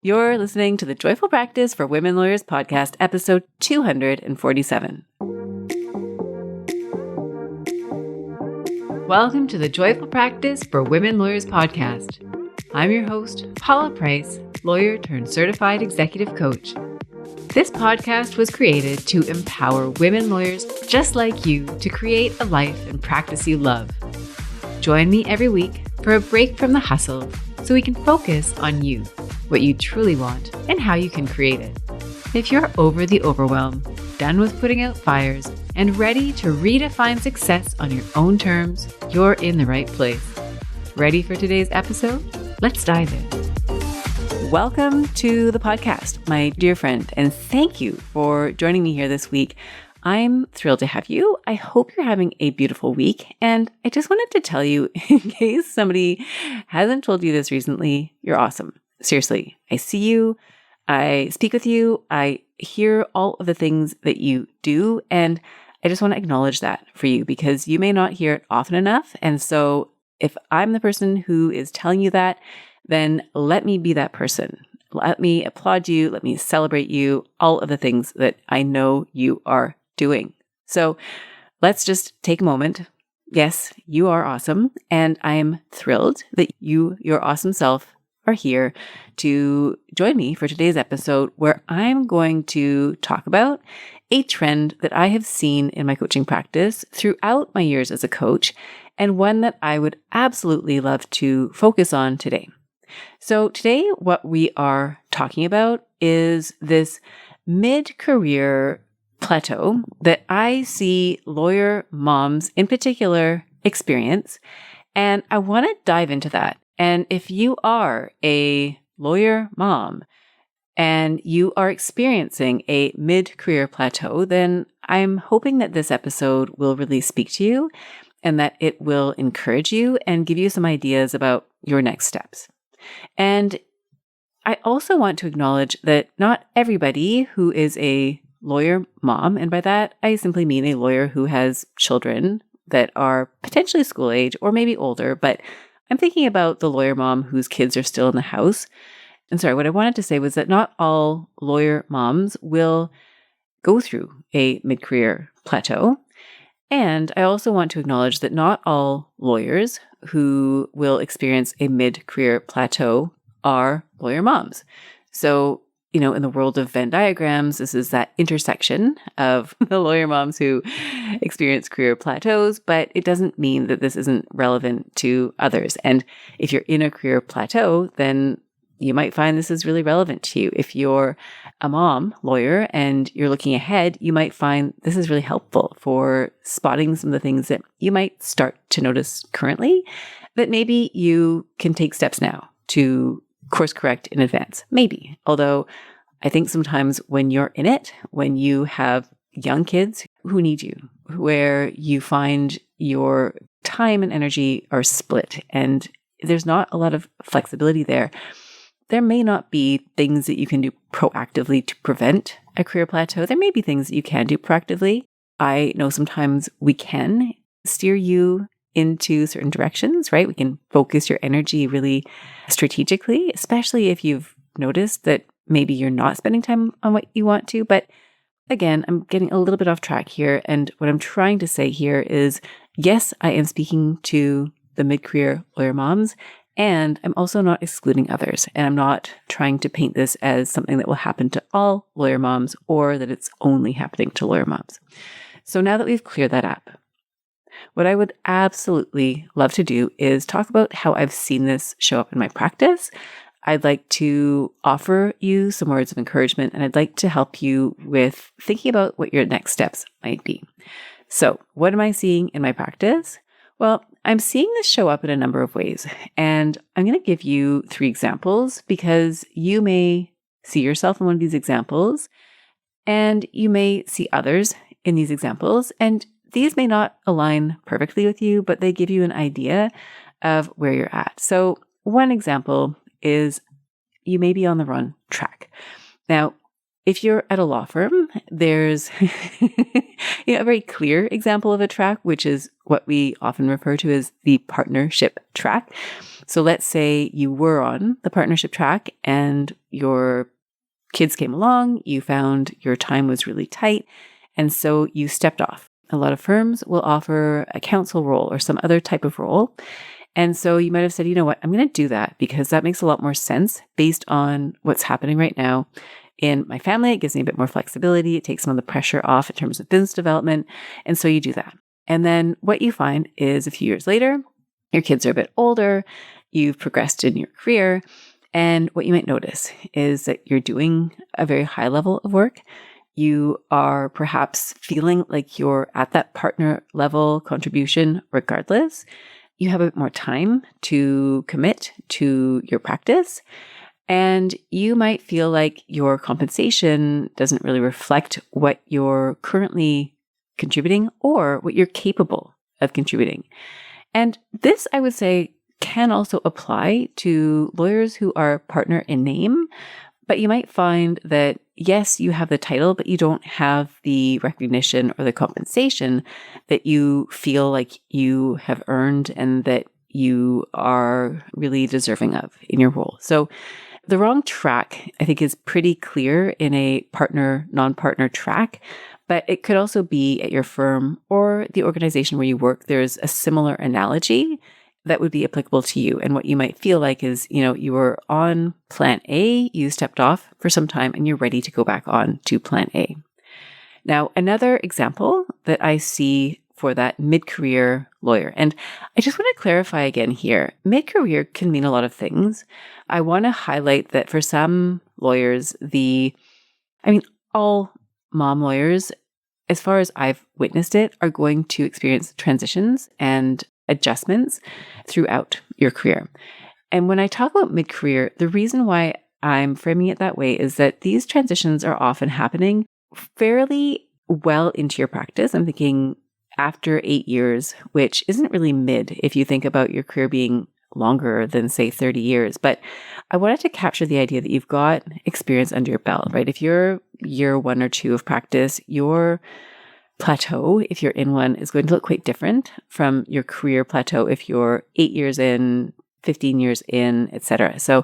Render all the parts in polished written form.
You're listening to the Joyful Practice for Women Lawyers podcast, episode 247. Welcome to the Joyful Practice for Women Lawyers podcast. I'm your host, Paula Price, lawyer turned certified executive coach. This podcast was created to empower women lawyers just like you to create a life and practice you love. Join me every week for a break from the hustle so we can focus on you, what you truly want, and how you can create it. If you're over the overwhelm, done with putting out fires, and ready to redefine success on your own terms, you're in the right place. Ready for today's episode? Let's dive in. Welcome to the podcast, my dear friend, and thank you for joining me here this week. I'm thrilled to have you. I hope you're having a beautiful week. And I just wanted to tell you, in case somebody hasn't told you this recently, you're awesome. Seriously, I see you. I speak with you. I hear all of the things that you do. And I just want to acknowledge that for you because you may not hear it often enough. And so if I'm the person who is telling you that, then let me be that person. Let me applaud you. Let me celebrate you. All of the things that I know you are doing. So let's just take a moment. Yes, you are awesome. And I am thrilled that you, your awesome self, are here to join me for today's episode where I'm going to talk about a trend that I have seen in my coaching practice throughout my years as a coach and one that I would absolutely love to focus on today. So today, what we are talking about is this mid-career plateau that I see lawyer moms in particular experience. And I want to dive into that. And if you are a lawyer mom and you are experiencing a mid-career plateau, then I'm hoping that this episode will really speak to you and that it will encourage you and give you some ideas about your next steps. And I also want to acknowledge that not everybody who is a lawyer mom, and by that I simply mean a lawyer who has children that are potentially school age or maybe older, but I'm thinking about the lawyer mom whose kids are still in the house. And sorry, what I wanted to say was that not all lawyer moms will go through a mid-career plateau. And I also want to acknowledge that not all lawyers who will experience a mid-career plateau are lawyer moms. So, in the world of Venn diagrams, this is that intersection of the lawyer moms who experience career plateaus, but it doesn't mean that this isn't relevant to others. And if you're in a career plateau, then you might find this is really relevant to you. If you're a mom lawyer and you're looking ahead, you might find this is really helpful for spotting some of the things that you might start to notice currently that maybe you can take steps now to course correct in advance. Maybe. Although I think sometimes when you're in it, when you have young kids who need you, where you find your time and energy are split and there's not a lot of flexibility there, there may not be things that you can do proactively to prevent a career plateau. There may be things that you can do proactively. I know sometimes we can steer you into certain directions, right? We can focus your energy really strategically, especially if you've noticed that maybe you're not spending time on what you want to. But again, I'm getting a little bit off track here. And what I'm trying to say here is, yes, I am speaking to the mid-career lawyer moms, and I'm also not excluding others. And I'm not trying to paint this as something that will happen to all lawyer moms or that it's only happening to lawyer moms. So now that we've cleared that up, what I would absolutely love to do is talk about how I've seen this show up in my practice. I'd like to offer you some words of encouragement, and I'd like to help you with thinking about what your next steps might be. So, what am I seeing in my practice? Well, I'm seeing this show up in a number of ways, and I'm going to give you 3 examples because you may see yourself in one of these examples, and you may see others in these examples, and these may not align perfectly with you, but they give you an idea of where you're at. So one example is you may be on the wrong track. Now, if you're at a law firm, there's a very clear example of a track, which is what we often refer to as the partnership track. So let's say you were on the partnership track and your kids came along, you found your time was really tight, and so you stepped off. A lot of firms will offer a counsel role or some other type of role. And so you might have said, you know what, I'm going to do that because that makes a lot more sense based on what's happening right now in my family. It gives me a bit more flexibility. It takes some of the pressure off in terms of business development. And so you do that. And then what you find is a few years later, your kids are a bit older, you've progressed in your career. And what you might notice is that you're doing a very high level of work. You are perhaps feeling like you're at that partner level contribution regardless. You have a bit more time to commit to your practice. And you might feel like your compensation doesn't really reflect what you're currently contributing or what you're capable of contributing. And this, I would say, can also apply to lawyers who are partner in name, but you might find that, yes, you have the title, but you don't have the recognition or the compensation that you feel like you have earned and that you are really deserving of in your role. So the wrong track, I think, is pretty clear in a partner, non-partner track, but it could also be at your firm or the organization where you work. There's a similar analogy that would be applicable to you. And what you might feel like is, you were on plan A, you stepped off for some time, and you're ready to go back on to plan A. Now, another example that I see for that mid-career lawyer, and I just want to clarify again here, mid-career can mean a lot of things. I want to highlight that for some lawyers, all mom lawyers, as far as I've witnessed it, are going to experience transitions and adjustments throughout your career. And when I talk about mid-career, the reason why I'm framing it that way is that these transitions are often happening fairly well into your practice. I'm thinking after 8 years, which isn't really mid if you think about your career being longer than, say, 30 years. But I wanted to capture the idea that you've got experience under your belt, right? If you're year 1 or 2 of practice, your plateau, if you're in one, is going to look quite different from your career plateau if you're 8 years in, 15 years in, etc. So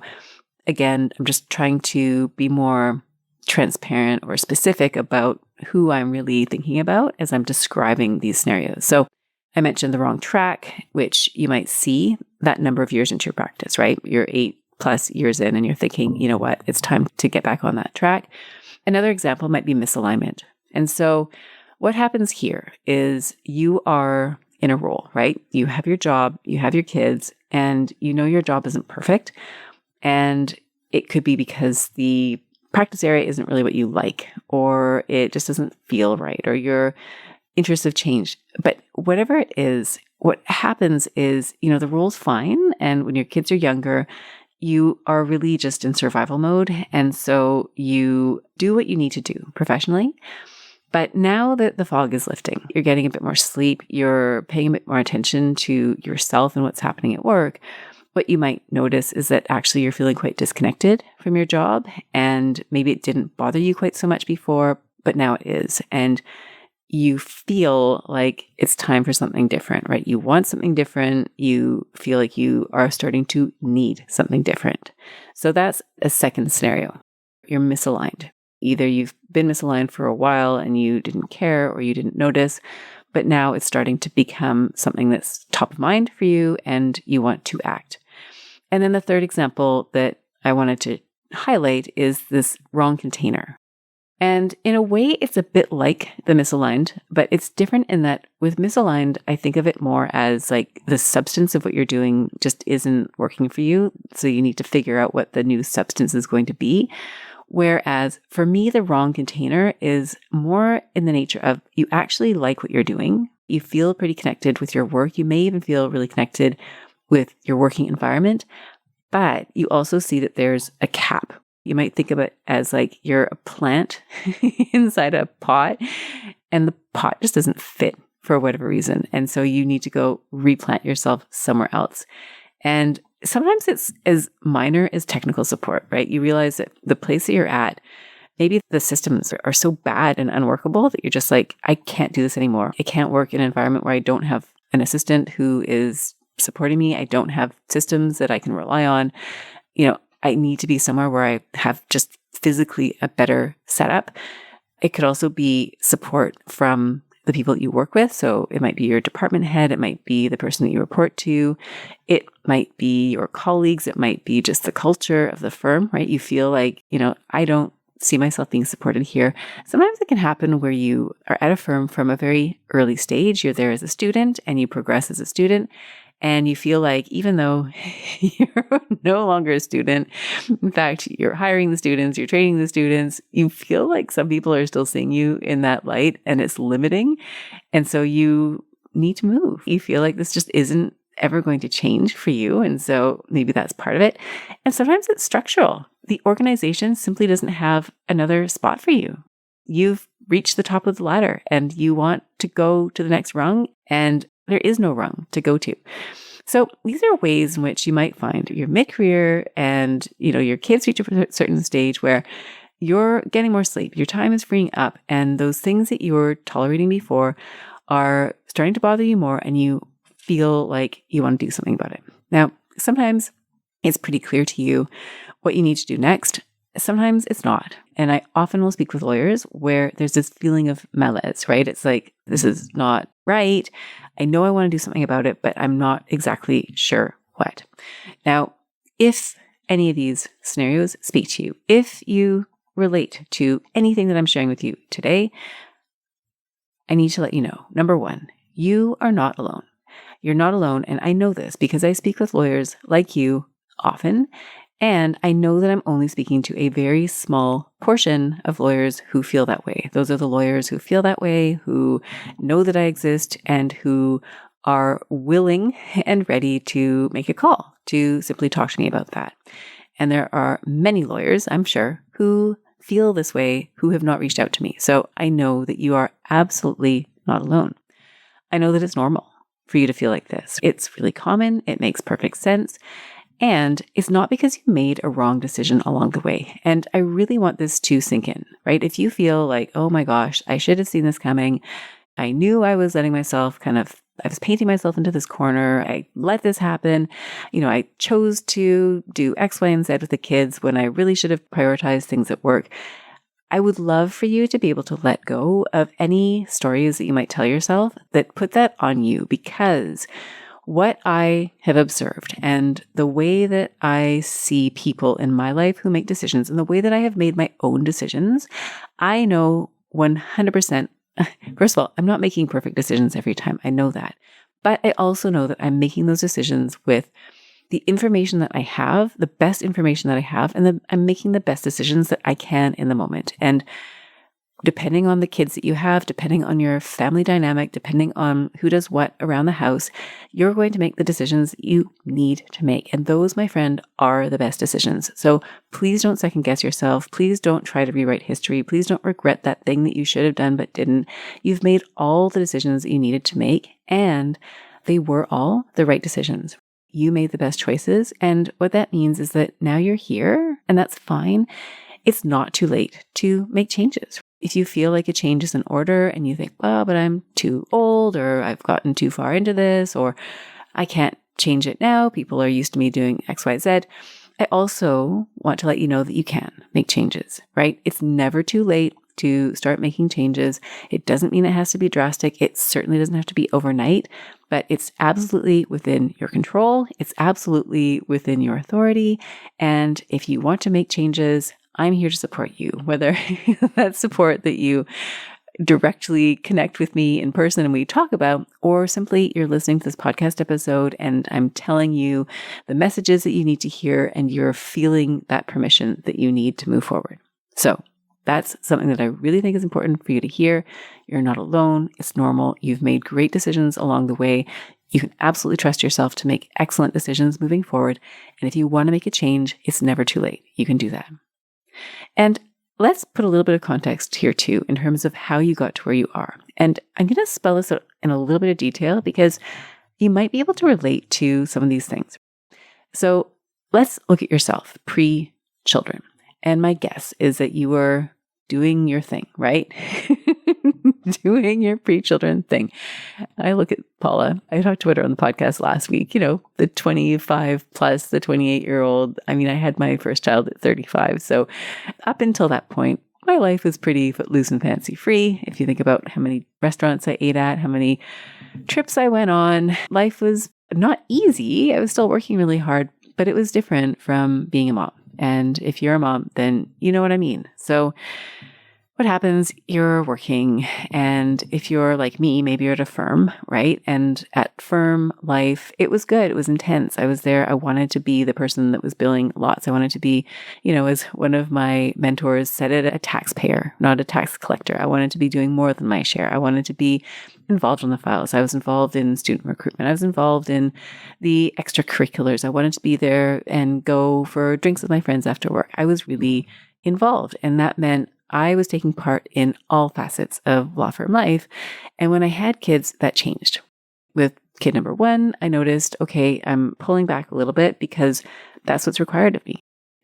again, I'm just trying to be more transparent or specific about who I'm really thinking about as I'm describing these scenarios. So I mentioned the wrong track, which you might see that number of years into your practice, right? You're 8+ years in and you're thinking, you know what, it's time to get back on that track. Another example might be misalignment. And so what happens here is you are in a role, right? You have your job, you have your kids, and your job isn't perfect. And it could be because the practice area isn't really what you like, or it just doesn't feel right, or your interests have changed. But whatever it is, what happens is, the role's fine. And when your kids are younger, you are really just in survival mode. And so you do what you need to do professionally. But now that the fog is lifting, you're getting a bit more sleep, you're paying a bit more attention to yourself and what's happening at work, what you might notice is that actually you're feeling quite disconnected from your job, and maybe it didn't bother you quite so much before, but now it is. And you feel like it's time for something different, right? You want something different. You feel like you are starting to need something different. So that's a second scenario. You're misaligned. Either you've been misaligned for a while and you didn't care or you didn't notice, but now it's starting to become something that's top of mind for you and you want to act. And then the third example that I wanted to highlight is this wrong container. And in a way, it's a bit like the misaligned, but it's different in that with misaligned, I think of it more as like the substance of what you're doing just isn't working for you. So you need to figure out what the new substance is going to be. Whereas for me, the wrong container is more in the nature of you actually like what you're doing. You feel pretty connected with your work. You may even feel really connected with your working environment, but you also see that there's a cap. You might think of it as like you're a plant inside a pot and the pot just doesn't fit for whatever reason. And so you need to go replant yourself somewhere else. And sometimes it's as minor as technical support, right? You realize that the place that you're at, Maybe the systems are so bad and unworkable that you're just like, I can't do this anymore. I can't work in an environment where I don't have an assistant who is supporting me. I don't have systems that I can rely on. I need to be somewhere where I have just physically a better setup. It could also be support from the people that you work with. So it might be your department head. It might be the person that you report to. It might be your colleagues. It might be just the culture of the firm, right? You feel like, I don't see myself being supported here. Sometimes it can happen where you are at a firm from a very early stage. You're there as a student and you progress as a student. And you feel like even though you're no longer a student, in fact, you're hiring the students, you're training the students, you feel like some people are still seeing you in that light and it's limiting. And so you need to move. You feel like this just isn't ever going to change for you. And so maybe that's part of it. And sometimes it's structural. The organization simply doesn't have another spot for you. You've reached the top of the ladder and you want to go to the next rung, and there is no rung to go to. So these are ways in which you might find your mid-career and, your kids reach a certain stage where you're getting more sleep, your time is freeing up, and those things that you were tolerating before are starting to bother you more, and you feel like you want to do something about it. Now, sometimes it's pretty clear to you what you need to do next. Sometimes it's not. And I often will speak with lawyers where there's this feeling of malaise, right? It's like, this is not right. I know I want to do something about it, but I'm not exactly sure what. Now, if any of these scenarios speak to you, if you relate to anything that I'm sharing with you today, I need to let you know, number one, you are not alone. You're not alone. And I know this because I speak with lawyers like you often. And I know that I'm only speaking to a very small portion of lawyers who feel that way. Those are the lawyers who feel that way, who know that I exist, and who are willing and ready to make a call to simply talk to me about that. And there are many lawyers, I'm sure, who feel this way, who have not reached out to me. So I know that you are absolutely not alone. I know that it's normal for you to feel like this. It's really common. It makes perfect sense. And it's not because you made a wrong decision along the way. And I really want this to sink in, right? If you feel like, oh my gosh, I should have seen this coming. I knew I was letting myself I was painting myself into this corner. I let this happen. I chose to do X, Y, and Z with the kids when I really should have prioritized things at work. I would love for you to be able to let go of any stories that you might tell yourself that put that on you, because what I have observed and the way that I see people in my life who make decisions and the way that I have made my own decisions, I know 100%. First of all, I'm not making perfect decisions every time. I know that. But I also know that I'm making those decisions with the information that I have, the best information that I have, and I'm making the best decisions that I can in the moment. And depending on the kids that you have, depending on your family dynamic, depending on who does what around the house, you're going to make the decisions you need to make. And those, my friend, are the best decisions. So please don't second guess yourself. Please don't try to rewrite history. Please don't regret that thing that you should have done but didn't. You've made all the decisions that you needed to make, and they were all the right decisions. You made the best choices. And what that means is that now you're here, and that's fine. It's not too late to make changes. If you feel like a change is in order and you think, well, but I'm too old, or I've gotten too far into this, or I can't change it now, people are used to me doing X, Y, Z, I also want to let you know that you can make changes, right? It's never too late to start making changes. It doesn't mean it has to be drastic. It certainly doesn't have to be overnight, but it's absolutely within your control. It's absolutely within your authority. And if you want to make changes, I'm here to support you, whether that's support that you directly connect with me in person and we talk about, or simply you're listening to this podcast episode and I'm telling you the messages that you need to hear and you're feeling that permission that you need to move forward. So that's something that I really think is important for you to hear. You're not alone. It's normal. You've made great decisions along the way. You can absolutely trust yourself to make excellent decisions moving forward. And if you want to make a change, it's never too late. You can do that. And let's put a little bit of context here too, in terms of how you got to where you are. And I'm going to spell this out in a little bit of detail because you might be able to relate to some of these things. So let's look at yourself pre-children. And my guess is that you were doing your thing, right? Doing your pre-children thing. I look at Paula. I talked about her on the podcast last week, the 25 plus, the 28-year-old. I mean, I had my first child at 35. So up until that point, my life was pretty footloose and fancy free. If you think about how many restaurants I ate at, how many trips I went on, life was not easy. I was still working really hard, but it was different from being a mom. And if you're a mom, then you know what I mean. So what happens? You're working, and if you're like me, maybe you're at a firm, right? And at firm life, it was good. It was intense. I was there. I wanted to be the person that was billing lots. I wanted to be, as one of my mentors said it, a taxpayer, not a tax collector. I wanted to be doing more than my share. I wanted to be involved in the files. I was involved in student recruitment. I was involved in the extracurriculars. I wanted to be there and go for drinks with my friends after work. I was really involved, and that meant I was taking part in all facets of law firm life. And when I had kids, that changed. With kid number 1, I noticed, okay, I'm pulling back a little bit because that's what's required of me.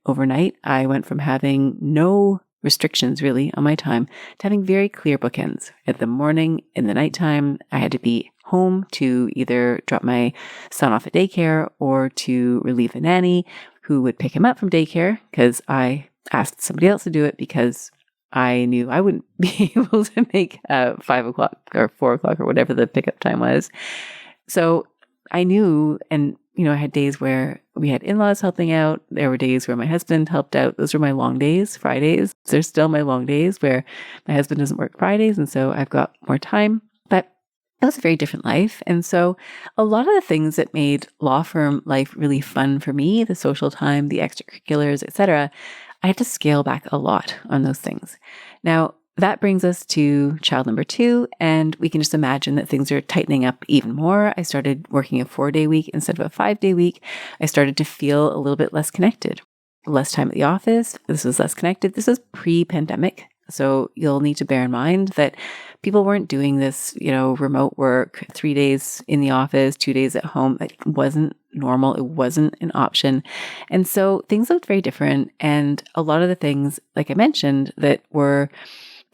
Overnight, I went from having no restrictions really on my time to having very clear bookends. At the morning, in the nighttime, I had to be home to either drop my son off at daycare or to relieve the nanny who would pick him up from daycare, because I asked somebody else to do it because I knew I wouldn't be able to make 5 o'clock or 4 o'clock or whatever the pickup time was. So I knew, and I had days where we had in-laws helping out. There were days where my husband helped out. Those were my long days, Fridays. They're still my long days where my husband doesn't work Fridays, and so I've got more time. But that was a very different life. And so a lot of the things that made law firm life really fun for me, the social time, the extracurriculars, etc., I had to scale back a lot on those things. Now, that brings us to child number 2, and we can just imagine that things are tightening up even more. I started working a 4-day week instead of a 5-day week. I started to feel a little bit less connected. Less time at the office. This was less connected. This was pre-pandemic. So you'll need to bear in mind that people weren't doing this, remote work, 3 days in the office, 2 days at home. It wasn't normal. It wasn't an option. And so things looked very different. And a lot of the things, like I mentioned, that I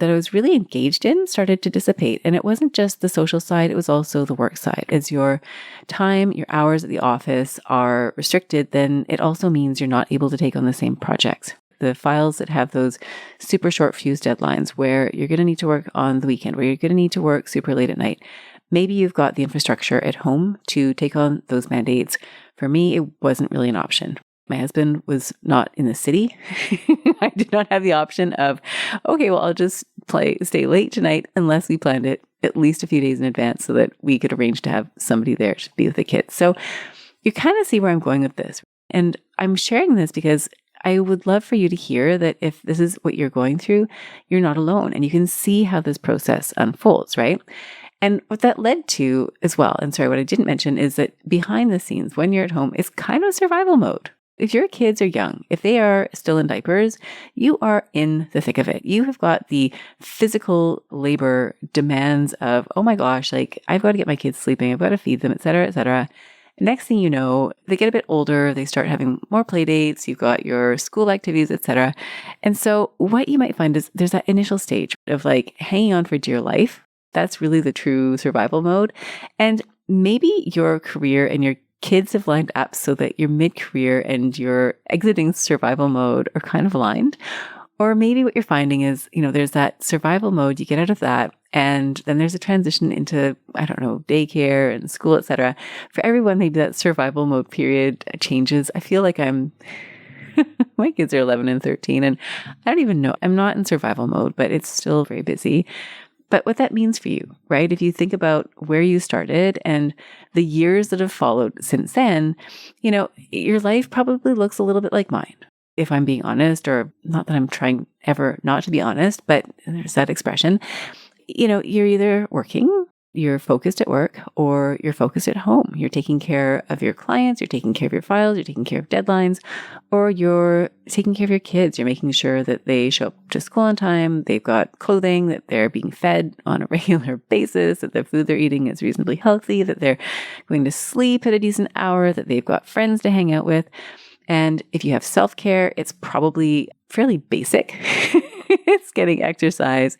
was really engaged in started to dissipate. And it wasn't just the social side, it was also the work side. As your time, your hours at the office are restricted, then it also means you're not able to take on the same projects. The files that have those super short fuse deadlines where you're going to need to work on the weekend, where you're going to need to work super late at night. Maybe you've got the infrastructure at home to take on those mandates. For me, it wasn't really an option. My husband was not in the city. I did not have the option of, okay, well, I'll just stay late tonight unless we planned it at least a few days in advance so that we could arrange to have somebody there to be with the kids. So you kind of see where I'm going with this. And I'm sharing this because I would love for you to hear that if this is what you're going through, you're not alone, and you can see how this process unfolds, right? And what that led to as well, and sorry, what I didn't mention is that behind the scenes, when you're at home, it's kind of survival mode. If your kids are young, if they are still in diapers, you are in the thick of it. You have got the physical labor demands of, oh my gosh, like I've got to get my kids sleeping, I've got to feed them, et cetera, et cetera. Next thing you know, they get a bit older, they start having more play dates, you've got your school activities, etc. And so what you might find is there's that initial stage of like hanging on for dear life. That's really the true survival mode. And maybe your career and your kids have lined up so that your mid-career and your exiting survival mode are kind of aligned. Or maybe what you're finding is, there's that survival mode, you get out of that, and then there's a transition into, daycare and school, etc. For everyone, maybe that survival mode period changes. I feel like my kids are 11 and 13, and I don't even know, I'm not in survival mode, but it's still very busy. But what that means for you, right? If you think about where you started and the years that have followed since then, your life probably looks a little bit like mine. If I'm being honest, or not that I'm trying ever not to be honest, but there's that expression, you're either working, you're focused at work, or you're focused at home. You're taking care of your clients, you're taking care of your files, you're taking care of deadlines, or you're taking care of your kids. You're making sure that they show up to school on time, they've got clothing, that they're being fed on a regular basis, that the food they're eating is reasonably healthy, that they're going to sleep at a decent hour, that they've got friends to hang out with. And if you have self-care, it's probably fairly basic. It's getting exercise,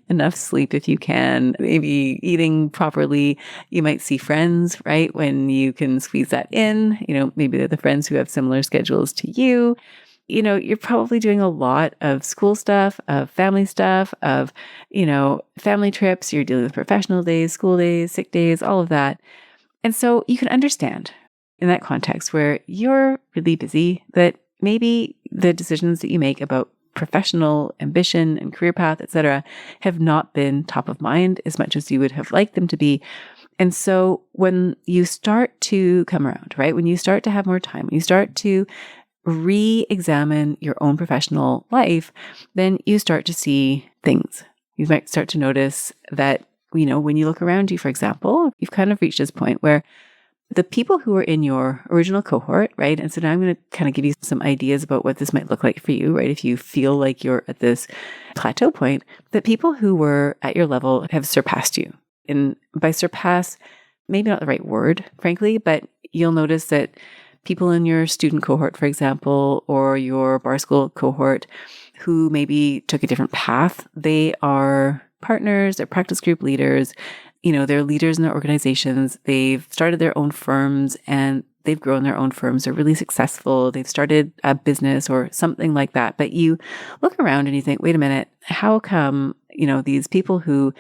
enough sleep if you can, maybe eating properly. You might see friends, right? When you can squeeze that in, maybe they're the friends who have similar schedules to you. You're probably doing a lot of school stuff, of family stuff, of, family trips. You're dealing with professional days, school days, sick days, all of that. And so you can understand in that context where you're really busy that maybe the decisions that you make about professional ambition and career path, etc., have not been top of mind as much as you would have liked them to be. And so when you start to come around, right, when you start to have more time, when you start to re-examine your own professional life, then you start to see things. You might start to notice that, when you look around you, for example, you've kind of reached this point where the people who are in your original cohort, right? And so now I'm going to kind of give you some ideas about what this might look like for you, right? If you feel like you're at this plateau point, that people who were at your level have surpassed you. And by surpass, maybe not the right word, frankly, but you'll notice that people in your student cohort, for example, or your bar school cohort who maybe took a different path, they are partners, they're practice group leaders, they're leaders in their organizations. They've started their own firms and they've grown their own firms. They're really successful. They've started a business or something like that. But you look around and you think, wait a minute, how come, these people who,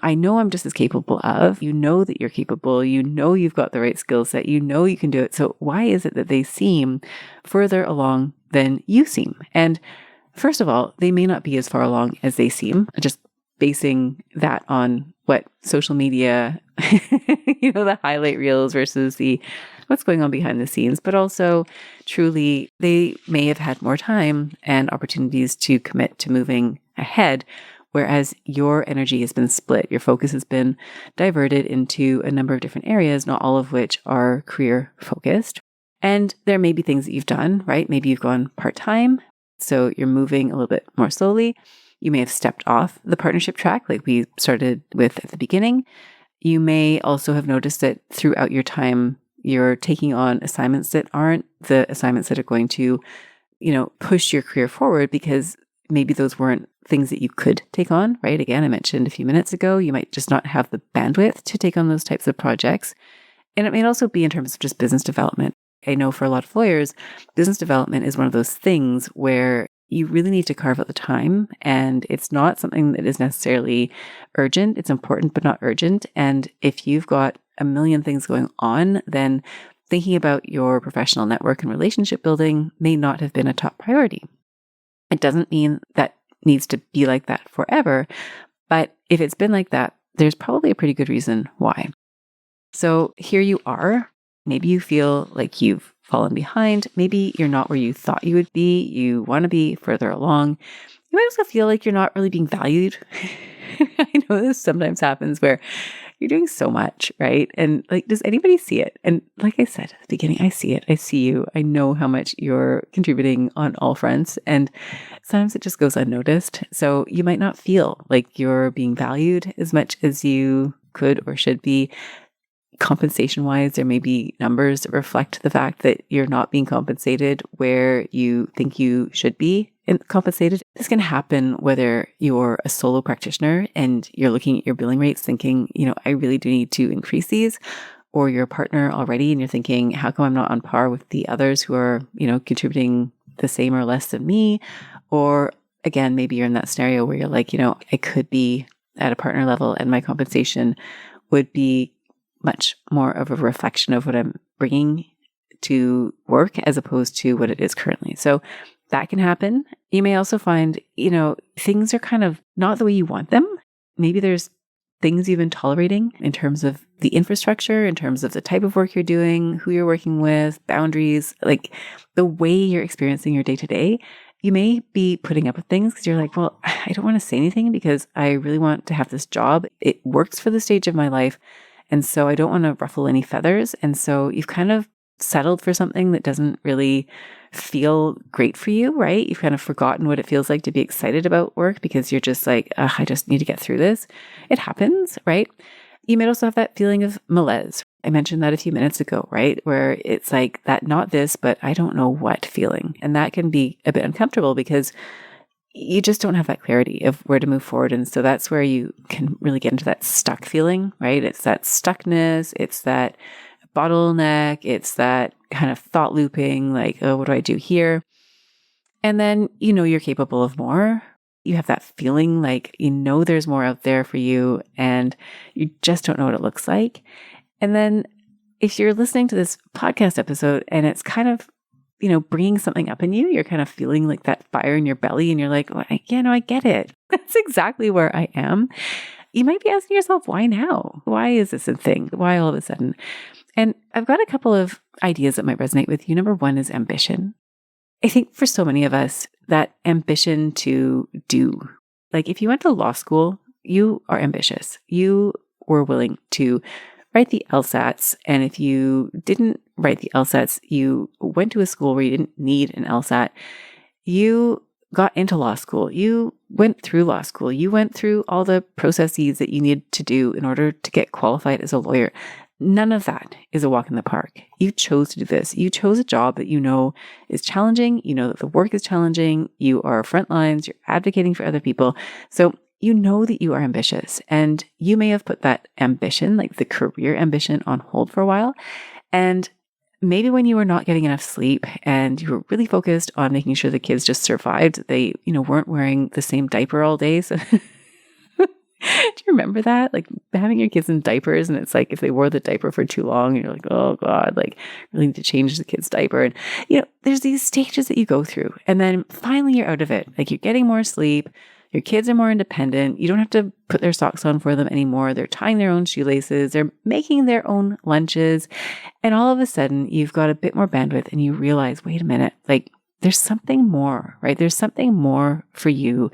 I know I'm just as capable of, that you're capable, you've got the right skill set, you can do it. So why is it that they seem further along than you seem? And first of all, they may not be as far along as they seem, just basing that on what social media, the highlight reels versus what's going on behind the scenes, but also truly they may have had more time and opportunities to commit to moving ahead, whereas your energy has been split. Your focus has been diverted into a number of different areas, not all of which are career focused. And there may be things that you've done, right? Maybe you've gone part-time, so you're moving a little bit more slowly. You may have stepped off the partnership track like we started with at the beginning. You may also have noticed that throughout your time, you're taking on assignments that aren't the assignments that are going to, push your career forward because maybe those weren't things that you could take on, right? Again, I mentioned a few minutes ago, you might just not have the bandwidth to take on those types of projects. And it may also be in terms of just business development. I know for a lot of lawyers, business development is one of those things where you really need to carve out the time, and it's not something that is necessarily urgent. It's important, but not urgent. And if you've got a million things going on, then thinking about your professional network and relationship building may not have been a top priority. It doesn't mean that needs to be like that forever, but if it's been like that, there's probably a pretty good reason why. So here you are. Maybe you feel like you've fallen behind. Maybe you're not where you thought you would be. You want to be further along. You might also feel like you're not really being valued. I know this sometimes happens where you're doing so much, right? And does anybody see it? And like I said at the beginning, I see it. I see you. I know how much you're contributing on all fronts. And sometimes it just goes unnoticed. So you might not feel like you're being valued as much as you could or should be. Compensation-wise, there may be numbers that reflect the fact that you're not being compensated where you think you should be compensated. This can happen whether you're a solo practitioner and you're looking at your billing rates thinking, I really do need to increase these, or you're a partner already and you're thinking, how come I'm not on par with the others who are, contributing the same or less than me? Or again, maybe you're in that scenario where you're like, I could be at a partner level and my compensation would be much more of a reflection of what I'm bringing to work as opposed to what it is currently. So that can happen. You may also find, things are kind of not the way you want them. Maybe there's things you've been tolerating in terms of the infrastructure, in terms of the type of work you're doing, who you're working with, boundaries, like the way you're experiencing your day-to-day. You may be putting up with things because you're like, well, I don't want to say anything because I really want to have this job. It works for the stage of my life. And so I don't want to ruffle any feathers. And so you've kind of settled for something that doesn't really feel great for you, right? You've kind of forgotten what it feels like to be excited about work because you're just like, I just need to get through this. It happens, right? You might also have that feeling of malaise. I mentioned that a few minutes ago, right? Where it's like that, not this, but I don't know what feeling. And that can be a bit uncomfortable because you just don't have that clarity of where to move forward. And so that's where you can really get into that stuck feeling, right? It's that stuckness. It's that bottleneck. It's that kind of thought looping, like, oh, what do I do here? And then, you're capable of more. You have that feeling like, there's more out there for you and you just don't know what it looks like. And then if you're listening to this podcast episode and it's kind of, bringing something up in you, you're kind of feeling like that fire in your belly and you're like, oh, I get it. That's exactly where I am. You might be asking yourself, why now? Why is this a thing? Why all of a sudden? And I've got a couple of ideas that might resonate with you. Number one is ambition. I think for so many of us, that ambition to do, like if you went to law school, you are ambitious. You were willing to write the LSATs. And if you didn't write the LSATs, you went to a school where you didn't need an LSAT. You got into law school. You went through law school. You went through all the processes that you need to do in order to get qualified as a lawyer. None of that is a walk in the park. You chose to do this. You chose a job that you know is challenging. You know that the work is challenging. You are front lines. You're advocating for other people. So you know that you are ambitious, and you may have put that ambition, like the career ambition, on hold for a while. And maybe when you were not getting enough sleep and you were really focused on making sure the kids just survived, they, weren't wearing the same diaper all day. So do you remember that? Like having your kids in diapers, and it's like if they wore the diaper for too long, you're like, oh God, like really need to change the kid's diaper. And, there's these stages that you go through. And then finally you're out of it. Like you're getting more sleep. Your kids are more independent. You don't have to put their socks on for them anymore. They're tying their own shoelaces. They're making their own lunches. And all of a sudden, you've got a bit more bandwidth and you realize, wait a minute, like there's something more, right? There's something more for you.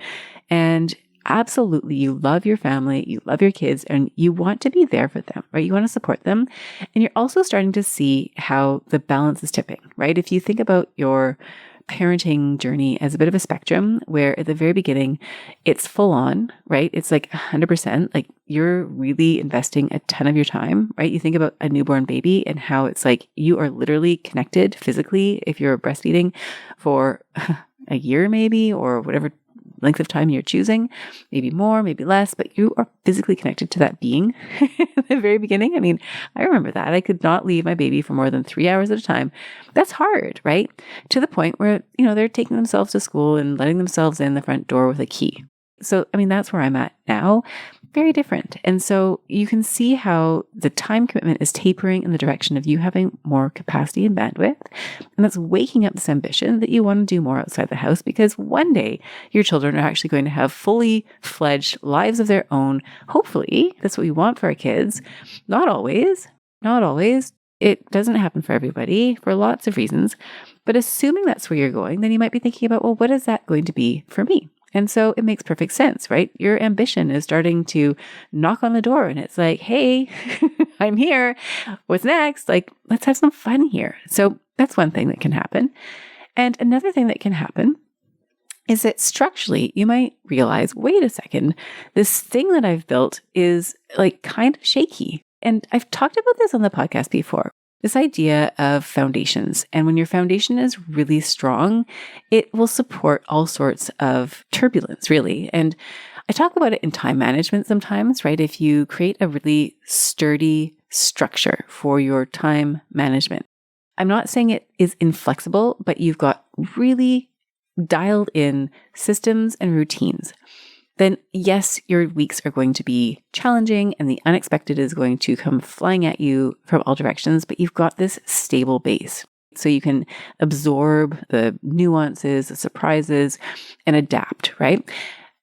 And absolutely, you love your family, you love your kids, and you want to be there for them, right? You want to support them. And you're also starting to see how the balance is tipping, right? If you think about your parenting journey as a bit of a spectrum where at the very beginning it's full on, right? It's like 100%, like you're really investing a ton of your time, right? You think about a newborn baby and how it's like you are literally connected physically if you're breastfeeding for a year maybe, or whatever length of time you're choosing, maybe more, maybe less, but you are physically connected to that being at the very beginning. I mean, I remember that. I could not leave my baby for more than 3 hours at a time. That's hard, right? To the point where, they're taking themselves to school and letting themselves in the front door with a key. So, I mean, that's where I'm at now. Very different. And so you can see how the time commitment is tapering in the direction of you having more capacity and bandwidth. And that's waking up this ambition that you want to do more outside the house, because one day your children are actually going to have fully fledged lives of their own. Hopefully, that's what we want for our kids. Not always. Not always. It doesn't happen for everybody for lots of reasons. But assuming that's where you're going, then you might be thinking about, well, what is that going to be for me? And so it makes perfect sense, right? Your ambition is starting to knock on the door and it's like, hey, I'm here. What's next? Like, let's have some fun here. So that's one thing that can happen. And another thing that can happen is that structurally, you might realize, wait a second, this thing that I've built is like kind of shaky. And I've talked about this on the podcast before. This idea of foundations. And when your foundation is really strong, it will support all sorts of turbulence, really. And I talk about it in time management sometimes, right? If you create a really sturdy structure for your time management, I'm not saying it is inflexible, but you've got really dialed in systems and routines, then yes, your weeks are going to be challenging and the unexpected is going to come flying at you from all directions, but you've got this stable base. So you can absorb the nuances, the surprises, and adapt, right?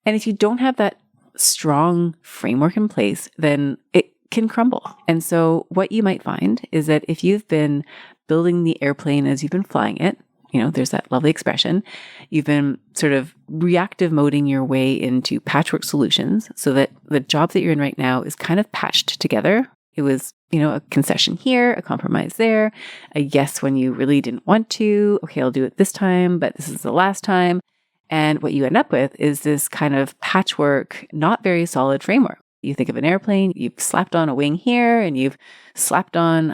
And if you don't have that strong framework in place, then it can crumble. And so what you might find is that if you've been building the airplane as you've been flying it, there's that lovely expression. You've been sort of reactive moding your way into patchwork solutions so that the job that you're in right now is kind of patched together. It was, a concession here, a compromise there, a yes when you really didn't want to. Okay, I'll do it this time, but this is the last time. And what you end up with is this kind of patchwork, not very solid framework. You think of an airplane, you've slapped on a wing here and you've slapped on,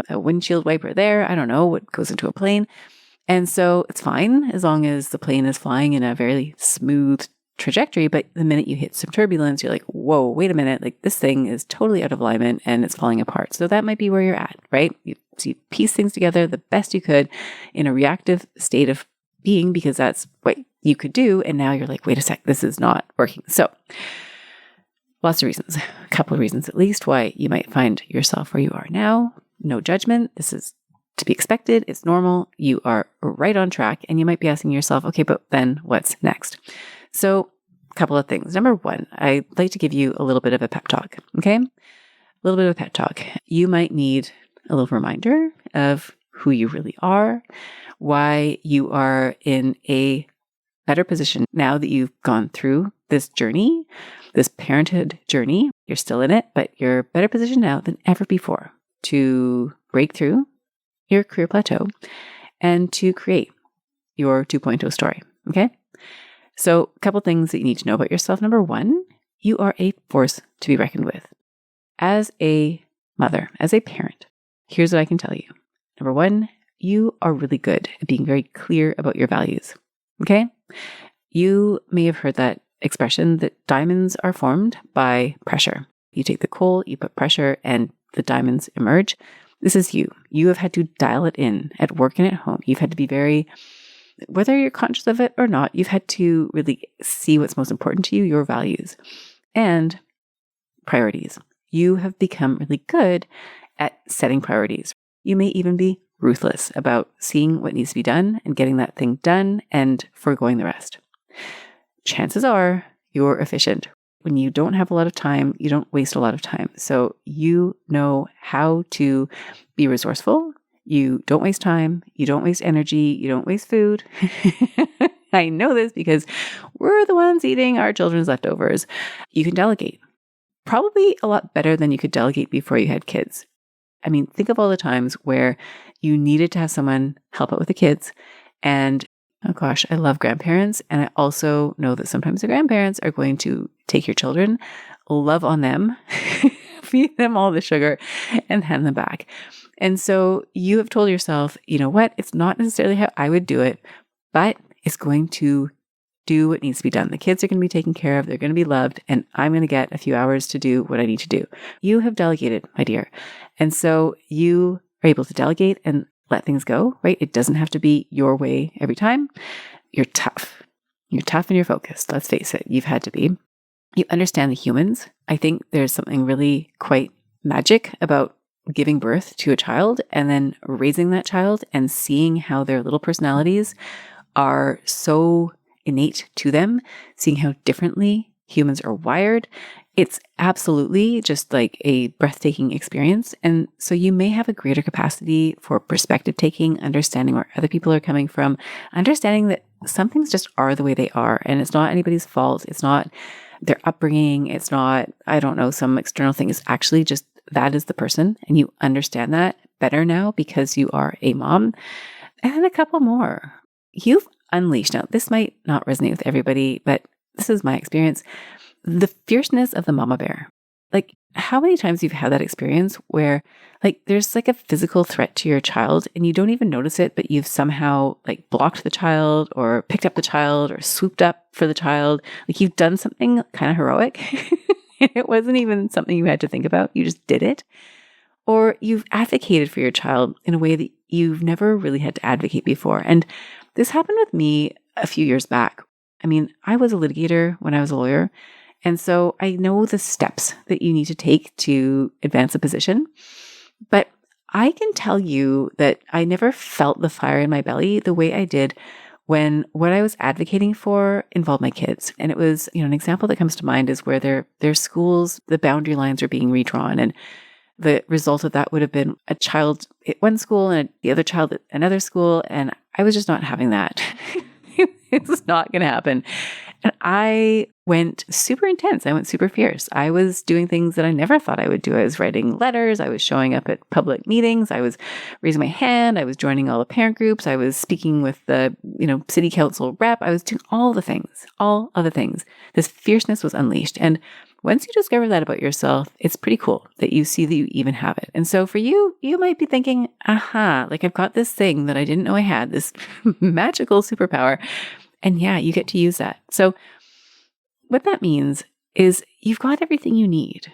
a windshield wiper there. I don't know what goes into a plane. And so it's fine as long as the plane is flying in a very smooth trajectory. But the minute you hit some turbulence, you're like, whoa, wait a minute. Like this thing is totally out of alignment and it's falling apart. So that might be where you're at, right? You piece things together the best you could in a reactive state of being because that's what you could do. And now you're like, wait a sec, this is not working. So lots of reasons, a couple of reasons at least why you might find yourself where you are now. No judgment. This is to be expected. It's normal. You are right on track. And you might be asking yourself, okay, but then what's next? So a couple of things. Number one, I'd like to give you a little bit of a pep talk. Okay. A little bit of a pep talk. You might need a little reminder of who you really are, why you are in a better position now that you've gone through this journey, this parenthood journey. You're still in it, but you're better positioned now than ever before to break through your career plateau and to create your 2.0 story. Okay. So a couple things that you need to know about yourself. Number one, you are a force to be reckoned with. As a mother, as a parent, here's what I can tell you. Number one, you are really good at being very clear about your values. Okay. You may have heard that expression that diamonds are formed by pressure. You take the coal, you put pressure, and the diamonds emerge. This is you. You have had to dial it in at work and at home. You've had to be very, whether you're conscious of it or not, you've had to really see what's most important to you, your values and priorities. You have become really good at setting priorities. You may even be ruthless about seeing what needs to be done and getting that thing done and foregoing the rest. Chances are you're efficient. When you don't have a lot of time, you don't waste a lot of time. So you know how to be resourceful. You don't waste time. You don't waste energy. You don't waste food. I know this because we're the ones eating our children's leftovers. You can delegate. Probably a lot better than you could delegate before you had kids. I mean, think of all the times where you needed to have someone help out with the kids. And oh gosh, I love grandparents. And I also know that sometimes the grandparents are going to take your children, love on them, feed them all the sugar, and hand them back. And so you have told yourself, you know what? It's not necessarily how I would do it, but it's going to do what needs to be done. The kids are going to be taken care of. They're going to be loved. And I'm going to get a few hours to do what I need to do. You have delegated, my dear. And so you are able to delegate and let things go, right? It doesn't have to be your way every time. You're tough. You're tough and you're focused. Let's face it. You've had to be. You understand the humans. I think there's something really quite magic about giving birth to a child and then raising that child and seeing how their little personalities are so innate to them, seeing how differently humans are wired. It's absolutely just like a breathtaking experience. And so you may have a greater capacity for perspective taking, understanding where other people are coming from, understanding that some things just are the way they are. And it's not anybody's fault. It's not their upbringing. It's not, I don't know, some external thing. It's actually just that is the person. And you understand that better now because you are a mom. And a couple more. You've unleashed. Now, this might not resonate with everybody, but this is my experience. The fierceness of the mama bear. Like, how many times you've had that experience where like there's like a physical threat to your child and you don't even notice it, but you've somehow like blocked the child or picked up the child or swooped up for the child. Like you've done something kind of heroic. It wasn't even something you had to think about. You just did it. Or you've advocated for your child in a way that you've never really had to advocate before. And this happened with me a few years back. I mean, I was a litigator when I was a lawyer. And so I know the steps that you need to take to advance a position. But I can tell you that I never felt the fire in my belly the way I did when what I was advocating for involved my kids. And it was, an example that comes to mind is where their schools, the boundary lines are being redrawn. And the result of that would have been a child at one school and the other child at another school. And I was just not having that. It was not going to happen. And I went super intense. I went super fierce. I was doing things that I never thought I would do. I was writing letters. I was showing up at public meetings. I was raising my hand. I was joining all the parent groups. I was speaking with the, city council rep. I was doing all of the things. This fierceness was unleashed. And once you discover that about yourself, it's pretty cool that you see that you even have it. And so for you, you might be thinking, like I've got this thing that I didn't know I had, this magical superpower. And yeah, you get to use that. So what that means is you've got everything you need.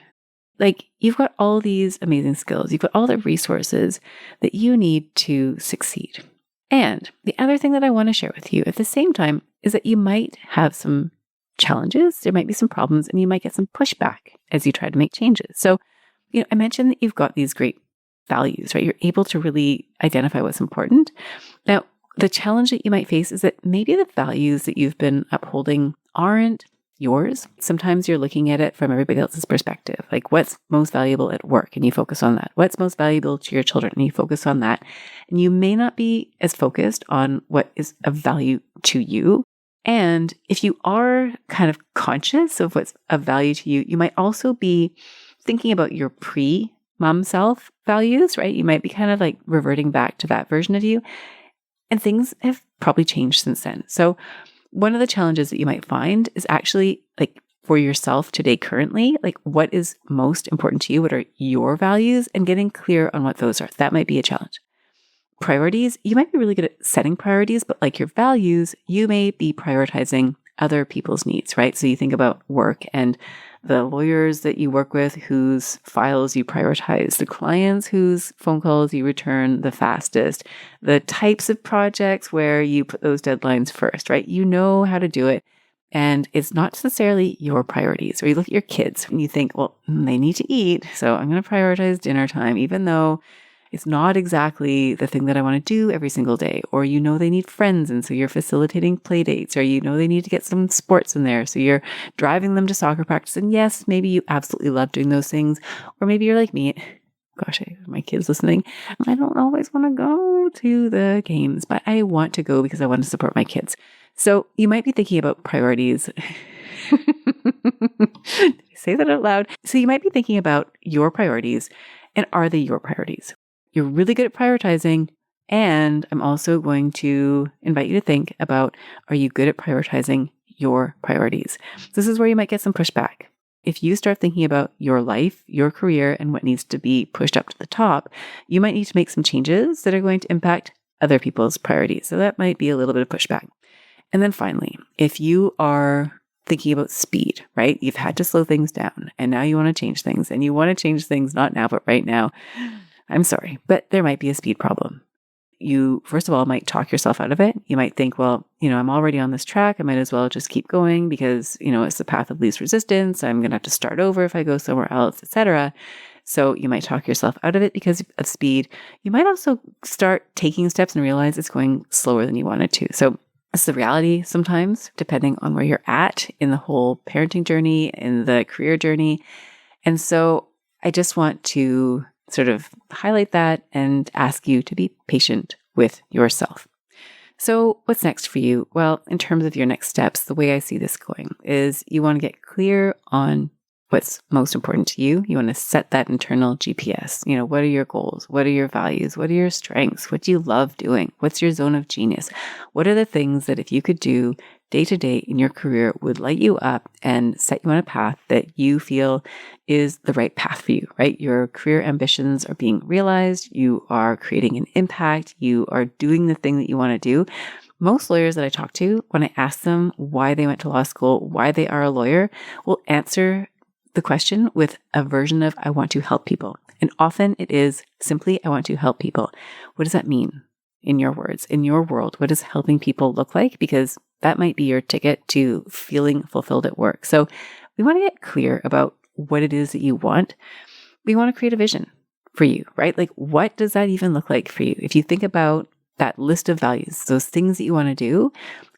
Like you've got all these amazing skills. You've got all the resources that you need to succeed. And the other thing that I want to share with you at the same time is that you might have some challenges, there might be some problems, and you might get some pushback as you try to make changes. So, I mentioned that you've got these great values, right? You're able to really identify what's important. Now, the challenge that you might face is that maybe the values that you've been upholding aren't yours. Sometimes you're looking at it from everybody else's perspective, like what's most valuable at work, and you focus on that. What's most valuable to your children, and you focus on that. And you may not be as focused on what is of value to you. And if you are kind of conscious of what's of value to you, you might also be thinking about your pre-mom self values, right? You might be kind of like reverting back to that version of you. And things have probably changed since then. So one of the challenges that you might find is actually like for yourself today, currently, like what is most important to you? What are your values? And getting clear on what those are. That might be a challenge. Priorities, you might be really good at setting priorities, but like your values, you may be prioritizing other people's needs, right? So you think about work and the lawyers that you work with, whose files you prioritize, the clients whose phone calls you return the fastest, the types of projects where you put those deadlines first, right? You know how to do it. And it's not necessarily your priorities. Or you look at your kids and you think, well, they need to eat, so I'm going to prioritize dinner time, even though it's not exactly the thing that I want to do every single day. Or they need friends, and so you're facilitating play dates. Or they need to get some sports in there, so you're driving them to soccer practice. And yes, maybe you absolutely love doing those things. Or maybe you're like me. Gosh, my kids listening. I don't always want to go to the games, but I want to go because I want to support my kids. So you might be thinking about priorities. Say that out loud. So you might be thinking about your priorities, and are they your priorities? You're really good at prioritizing, and I'm also going to invite you to think about, are you good at prioritizing your priorities? This is where you might get some pushback. If you start thinking about your life, your career, and what needs to be pushed up to the top, you might need to make some changes that are going to impact other people's priorities. So that might be a little bit of pushback. And then finally, if you are thinking about speed, right? You've had to slow things down, and now you want to change things, and you want to change things not now, but right now. I'm sorry, but there might be a speed problem. You, first of all, might talk yourself out of it. You might think, well, I'm already on this track. I might as well just keep going because, it's the path of least resistance. I'm going to have to start over if I go somewhere else, etc. So you might talk yourself out of it because of speed. You might also start taking steps and realize it's going slower than you wanted to. So it's the reality sometimes, depending on where you're at in the whole parenting journey, in the career journey. And so I just want to sort of highlight that and ask you to be patient with yourself. So what's next for you? Well, in terms of your next steps, the way I see this going is you want to get clear on what's most important to you. You want to set that internal GPS. What are your goals? What are your values? What are your strengths? What do you love doing? What's your zone of genius? What are the things that if you could do day to day in your career would light you up and set you on a path that you feel is the right path for you, right? Your career ambitions are being realized. You are creating an impact. You are doing the thing that you want to do. Most lawyers that I talk to, when I ask them why they went to law school, why they are a lawyer, will answer the question with a version of, I want to help people. And often it is simply, I want to help people. What does that mean in your words, in your world? What does helping people look like? Because that might be your ticket to feeling fulfilled at work. So we want to get clear about what it is that you want. We want to create a vision for you, right? Like, what does that even look like for you? If you think about that list of values, those things that you want to do,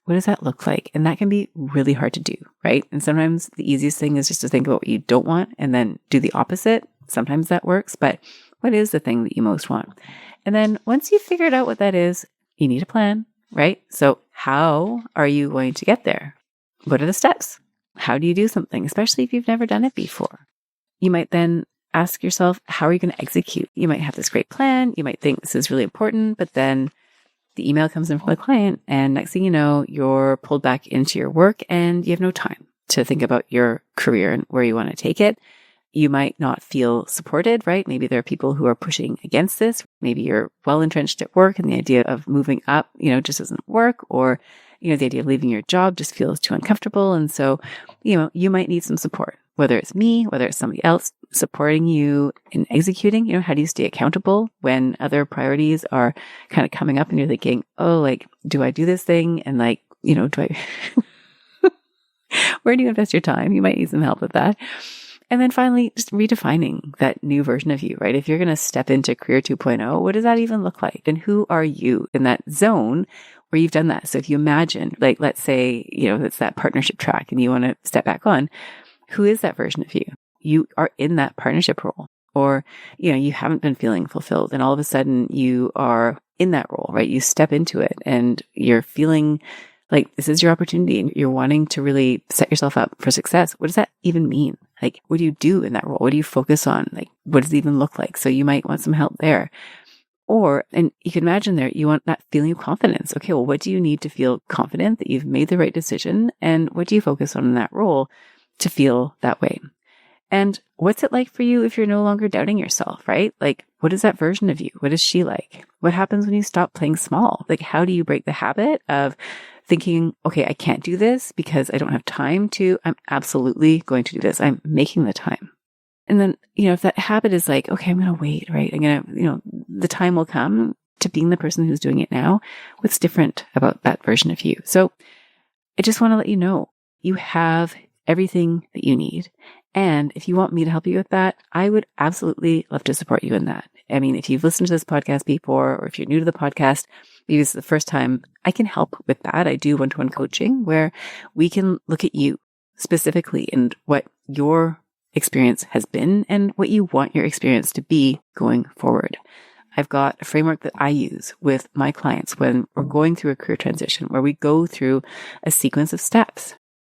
what does that look like? And that can be really hard to do, right? And sometimes the easiest thing is just to think about what you don't want and then do the opposite. Sometimes that works, but what is the thing that you most want? And then once you've figured out what that is, you need a plan, right? So how are you going to get there? What are the steps? How do you do something, especially if you've never done it before? You might then ask yourself, how are you going to execute? You might have this great plan. You might think this is really important, but then the email comes in from the client, and next thing you know, you're pulled back into your work and you have no time. to think about your career and where you want to take it. You might not feel supported, right? Maybe there are people who are pushing against this. Maybe you're well entrenched at work and the idea of moving up, just doesn't work, or, the idea of leaving your job just feels too uncomfortable. And so, you might need some support, whether it's me, whether it's somebody else supporting you in executing. How do you stay accountable when other priorities are kind of coming up and you're thinking, oh, do I do this thing? And do I, where do you invest your time? You might need some help with that. And then finally, just redefining that new version of you, right? If you're going to step into Career 2.0, what does that even look like? And who are you in that zone where you've done that? So if you imagine, let's say, it's that partnership track and you want to step back on, who is that version of you? You are in that partnership role, or, you haven't been feeling fulfilled and all of a sudden you are in that role, right? You step into it and you're feeling like this is your opportunity and you're wanting to really set yourself up for success. What does that even mean? What do you do in that role? What do you focus on? What does it even look like? So you might want some help there. And you can imagine there, you want that feeling of confidence. Okay, well, what do you need to feel confident that you've made the right decision? And what do you focus on in that role to feel that way? And what's it like for you if you're no longer doubting yourself, right? What is that version of you? What is she like? What happens when you stop playing small? How do you break the habit of thinking, okay, I can't do this because I don't have time to, I'm absolutely going to do this. I'm making the time. And then, if that habit is okay, I'm going to wait, right? I'm going to, the time will come to being the person who's doing it now. What's different about that version of you? So I just want to let you know, you have everything that you need. And if you want me to help you with that, I would absolutely love to support you in that. I mean, if you've listened to this podcast before, or if you're new to the podcast, maybe this is the first time, I can help with that. I do one-to-one coaching where we can look at you specifically and what your experience has been and what you want your experience to be going forward. I've got a framework that I use with my clients when we're going through a career transition where we go through a sequence of steps.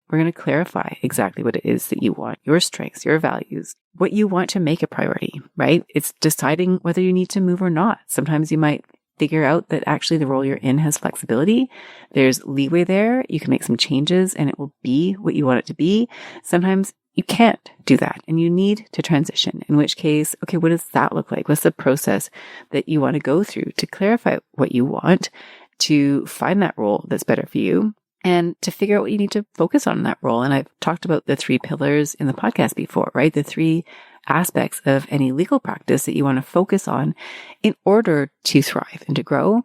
We're going to clarify exactly what it is that you want, your strengths, your values, what you want to make a priority, right? It's deciding whether you need to move or not. Sometimes you might figure out that actually the role you're in has flexibility. There's leeway there. You can make some changes and it will be what you want it to be. Sometimes you can't do that and you need to transition, in which case, okay, what does that look like? What's the process that you want to go through to clarify what you want, to find that role that's better for you, and to figure out what you need to focus on in that role? And I've talked about the 3 pillars in the podcast before, right? The 3 aspects of any legal practice that you want to focus on in order to thrive and to grow.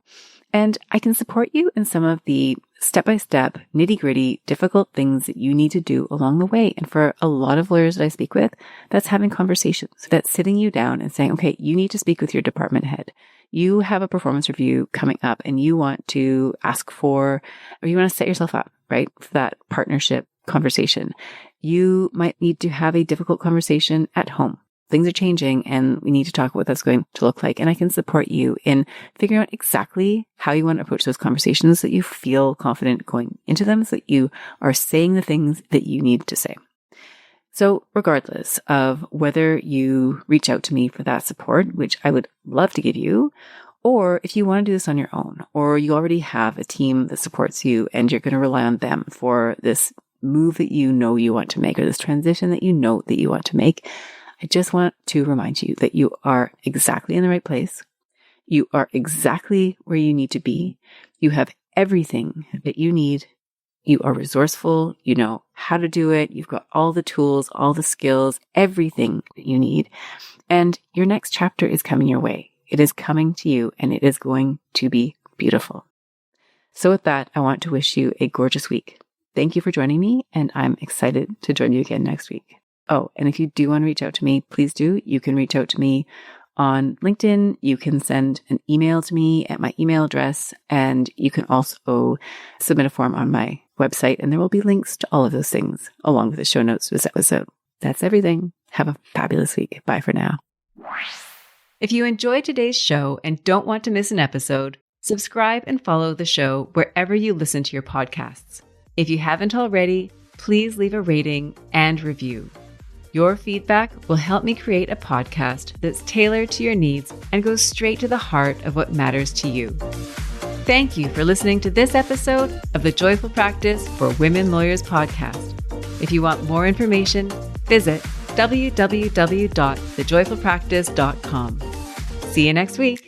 And I can support you in some of the step-by-step, nitty-gritty, difficult things that you need to do along the way. And for a lot of lawyers that I speak with, that's having conversations. That's sitting you down and saying, okay, you need to speak with your department head. You have a performance review coming up and you want to ask for, or you want to set yourself up, right, for that partnership conversation. You might need to have a difficult conversation at home. Things are changing and we need to talk about what that's going to look like. And I can support you in figuring out exactly how you want to approach those conversations so that you feel confident going into them, so that you are saying the things that you need to say. So regardless of whether you reach out to me for that support, which I would love to give you, or if you want to do this on your own, or you already have a team that supports you and you're going to rely on them for this move that you know you want to make, or this transition that you know that you want to make, I just want to remind you that you are exactly in the right place. You are exactly where you need to be. You have everything that you need. You are resourceful. You know how to do it. You've got all the tools, all the skills, everything that you need. And your next chapter is coming your way. It is coming to you and it is going to be beautiful. So with that, I want to wish you a gorgeous week. Thank you for joining me, and I'm excited to join you again next week. Oh, and if you do want to reach out to me, please do. You can reach out to me on LinkedIn. You can send an email to me at my email address, and you can also submit a form on my website, and there will be links to all of those things along with the show notes to this episode. That's everything. Have a fabulous week. Bye for now. If you enjoyed today's show and don't want to miss an episode, subscribe and follow the show wherever you listen to your podcasts. If you haven't already, please leave a rating and review. Your feedback will help me create a podcast that's tailored to your needs and goes straight to the heart of what matters to you. Thank you for listening to this episode of the Joyful Practice for Women Lawyers podcast. If you want more information, visit www.thejoyfulpractice.com. See you next week.